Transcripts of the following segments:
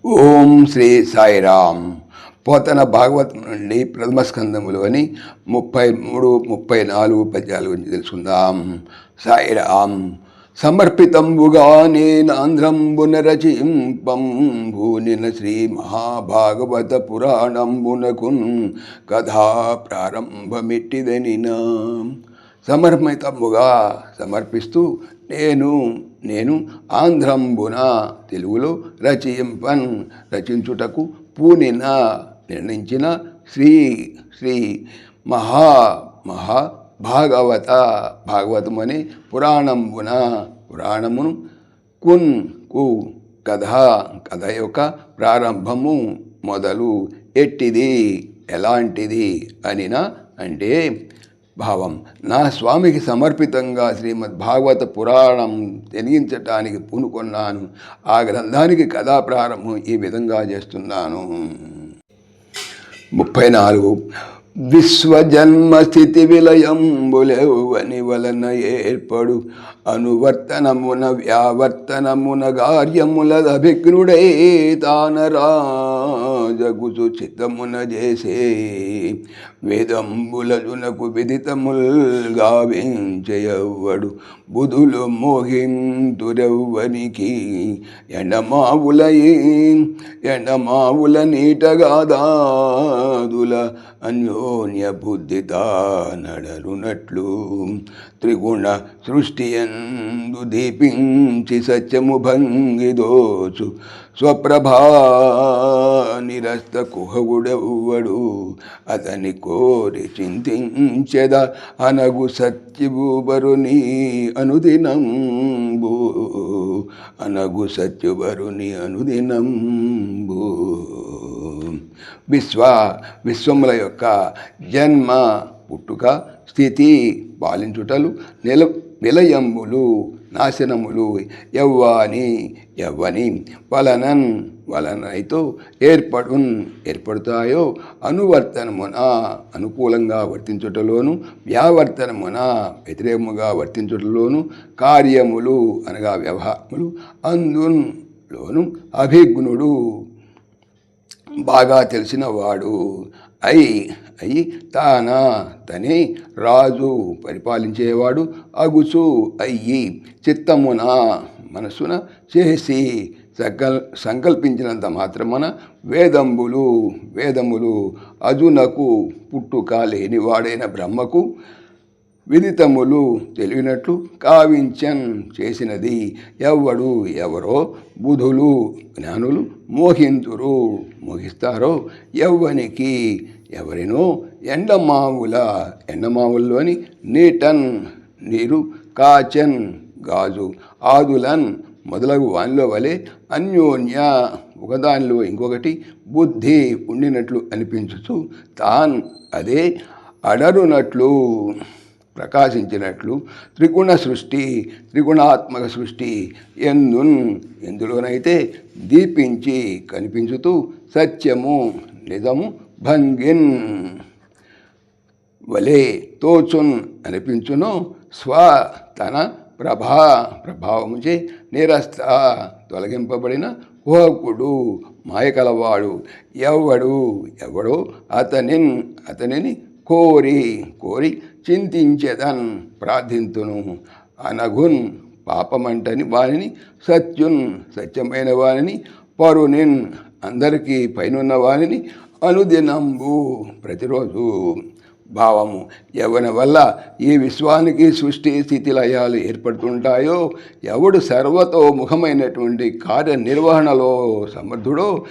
ఓం శ్రీ సాయిరామ్. పోతన భాగవతం నుండి ప్రథమ స్కందములోని 33, 34 పద్యాల గురించి తెలుసుకుందాం. సాయిరామ్. సమర్పితంబుగా నేనాంధ్రంబున రచింపంబూనిన శ్రీ మహాభాగవత పురాణంబునకున్ కథా ప్రారంభమిట్టిదనినా. సమర్పితంబుగా సమర్పిస్తూ నేను ఆంధ్రంబున తెలుగులో రచించుటకు పూనిన నిర్ణయించిన శ్రీ భాగవతం అనే పురాణమును కథ యొక్క ప్రారంభము మొదలు ఎట్టిది ఎలాంటిది అనినా అంటే భావం. నా స్వామికి సమర్పితంగా శ్రీమద్ భాగవత పురాణం తెలియించటానికి పూనుకొన్నాను. ఆ గ్రంథానికి కథా ప్రారంభం ఈ విధంగా చేస్తున్నాను. 34. విశ్వజన్మ స్థితి విలయంబులెవ్వని వలన ఏర్పడు అనువర్తనమున వ్యావర్తనమున కార్యములదభిఘ్నుడై తానరాజగుసు చిత్తమున చేసే వేదంబులజునకు విదితముల్ గావించయవ్వడు బుధులు మోహింతురెవ్వనికి ఎండమావుల నీటగాదాదుల అన్యోన్య బుద్ధితా నడరునట్లు త్రిగుణ సృష్టియందు దీపించి సత్యము భంగిదోచు స్వప్రభా నిరస్త కుహవుడెవ్వడు అతని కోరి చింతించెద అనగు సత్యబరుని అనుదినంబు విశ్వముల యొక్క జన్మ పుట్టుక స్థితి పాలించుటలు విలయంబులు నాశనములు ఎవ్వని వలనైతో ఏర్పడతాయో అనువర్తనమున అనుకూలంగా వర్తించుటలోను వ్యావర్తనమున వ్యతిరేకముగా వర్తించుటలోను కార్యములు అనగా వ్యవహారములు అందులోను అభిజ్ఞుడు బాగా తెలిసినవాడు అయి తనే రాజు పరిపాలించేవాడు అగుచు అయ్యి చిత్తమున మనసున చేసి సంకల్పించినంత మాత్రమున వేదములు అజునకు పుట్టుక లేనివాడైన బ్రహ్మకు విదితములు తెలివినట్లు కావించన్ చేసినది ఎవరో బుధులు జ్ఞానులు మోహిస్తారో ఎవరినో ఎండమావుల్లోని నీరు కాచన్ గాజు ఆదులన్ మొదలగు వానిలో వలె అన్యోన్య ఒకదానిలో ఇంకొకటి బుద్ధి ఉండినట్లు అనిపించుతూ అదే అడరునట్లు ప్రకాశించినట్లు త్రిగుణాత్మక సృష్టి ఎందులోనైతే దీపించి కనిపించుతూ సత్యము నిజము భంగిన్ వలే తోచున్ అనిపించును తన ప్రభావముచే నిరస్త తొలగింపబడిన కుహకుడు మాయకలవాడు ఎవడో అతనిని కోరి చింతించేదన్ ప్రార్థింతును అనగున్ పాపమంటని వానిని సత్యమైన వానిని పరునిన్ అందరికీ పైనున్న వానిని అనుదినంబు ప్రతిరోజు భావము. ఎవరి వల్ల ఈ విశ్వానికి సృష్టి స్థితి లయాలు ఏర్పడుతుంటాయో ఎవడు సర్వతో ముఖమైనటువంటి కార్యనిర్వహణలో సమర్థుడో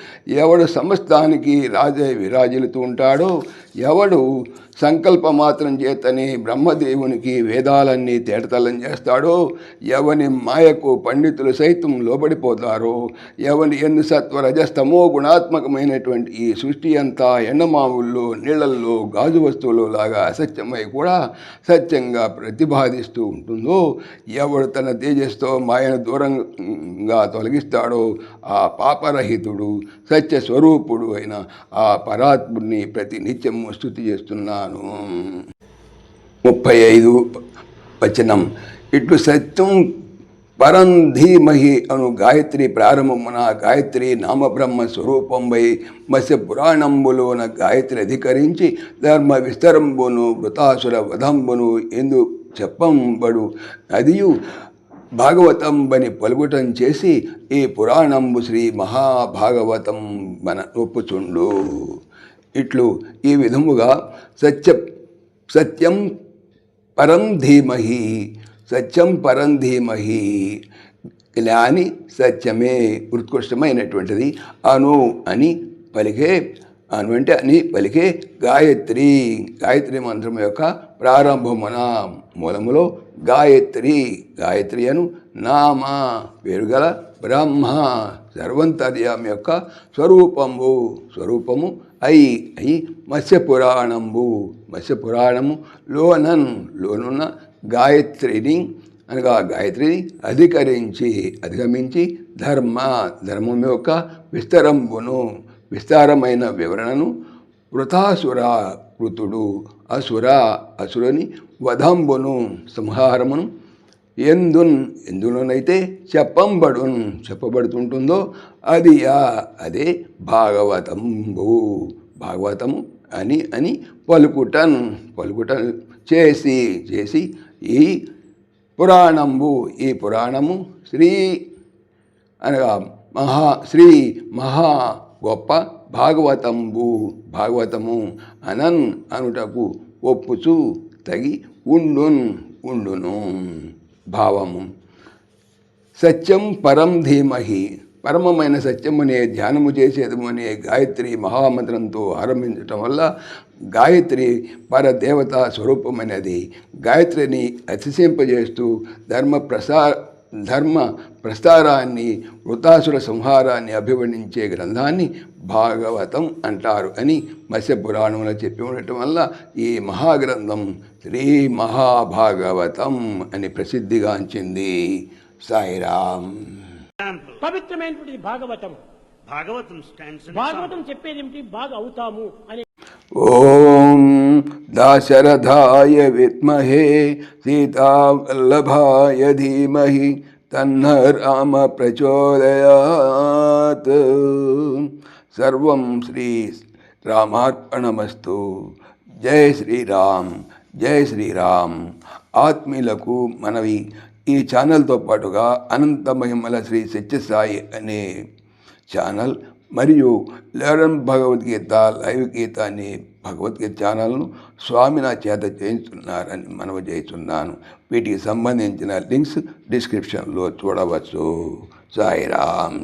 ఎవడు సమస్తానికి రాజై విరాజిల్లుతూ ఉంటాడో ఎవడు సంకల్పమాత్రం చేతని బ్రహ్మదేవునికి వేదాలన్నీ తేటతలం చేస్తాడో ఎవని మాయకు పండితులు సైతం లోబడిపోతారో ఎవని ఎందు సత్వరజస్తమో గుణాత్మకమైనటువంటి ఈ సృష్టి అంతా ఎండమావుల్లో నీళ్లల్లో గాజు వస్తువులు లాగా అసత్యమై కూడా సత్యంగా ప్రతిపాదిస్తూ ఉంటుందో ఎవడు తన తేజస్తో మాయను దూరంగా తొలగిస్తాడో ఆ పాపరహితుడు సత్యస్వరూపుడు అయిన ఆ పరాత్ముడిని ప్రతి నిత్యము స్తుతి చేస్తున్నాను. 35 వచనం. ఇట్లు సత్యం పరం ధీమహి అను గాయత్రి ప్రారంభమున గాయత్రి నామబ్రహ్మ స్వరూపంబై మత్స్య పురాణంబులోన గాయత్రి అధికరించి ధర్మ విస్తరంబును వృతాసుర వధంబును ఎందు చెప్పంబడు అదియు భాగవతం బని పలుకుటం చేసి ఈ పురాణంబు శ్రీ మహాభాగవతం మన ఒప్పుచుండు. ఇట్లు ఈ విధముగా సత్యం పరం ధీమహి, సత్యం పరం ధీమహి, జ్ఞాని సత్యమే ఉత్కృష్టమైనటువంటిది అను అని పలికే, అను అంటే అని పలికే గాయత్రి, గాయత్రి మంత్రం యొక్క ప్రారంభమున మూలములో గాయత్రి అను నామ పేరుగల బ్రహ్మ సర్వంతర్యామి యొక్క స్వరూపము అయి మత్స్యపురాణము లోనున్న గాయత్రిని అనగా గాయత్రిని అధిగమించి ధర్మం యొక్క విస్తారమైన వివరణను వృతాసురాకృతుడు అసురుని వధంబును సంహారమును ఎందులోనైతే చెప్పబడుతుంటుందో అదే భాగవతము అని పలుకుటన్ చేసి ఈ పురాణము శ్రీ అనగా మహా గొప్ప భాగవతము అనుటకు ఒప్పుచు తగి ఉండును. భావము సత్యం పరం ధీమహి, పరమమైన సత్యమునే ధ్యానము చేసేదమునే గాయత్రి మహామంత్రంతో ఆరంభించటం వల్ల గాయత్రి పరదేవతా స్వరూపమైనది. గాయత్రిని అతిశయింపజేస్తూ ధర్మ ప్రస్తారాన్ని వృతాసుర సంహారాన్ని అభివర్ణించే గ్రంథాన్ని భాగవతం అంటారు అని మత్స్య పురాణంలో చెప్పి ఉండటం వల్ల ఈ మహాగ్రంథం శ్రీ మహాభాగవతం అని ప్రసిద్ధిగాంచింది. సాయిరామ్. పవిత్రమైనటువంటి భాగవతం చెప్పేది ఏమిటి? బాగా అవుతాము అని. ఓం దాశరథాయ విద్మహే సీతావల్లభాయ ధీమహి తన్న రామ ప్రచోదయాత్. సర్వం శ్రీ రామార్పణమస్తు. జై శ్రీరామ్, జై శ్రీరామ్. ఆత్మీయులకు మనవి, ఈ ఛానల్తో పాటుగా అనంత మహిమల శ్రీ సత్యసాయి అనే ఛానల్ మరియు లెర్న్ భగవద్గీత లైవ్ గీత అనే భగవద్గీత ఛానల్ను స్వామి నా చేత చేయించున్నారని మనవి చేస్తున్నాను. వీటికి సంబంధించిన లింక్స్ డిస్క్రిప్షన్లో చూడవచ్చు. సాయిరామ్.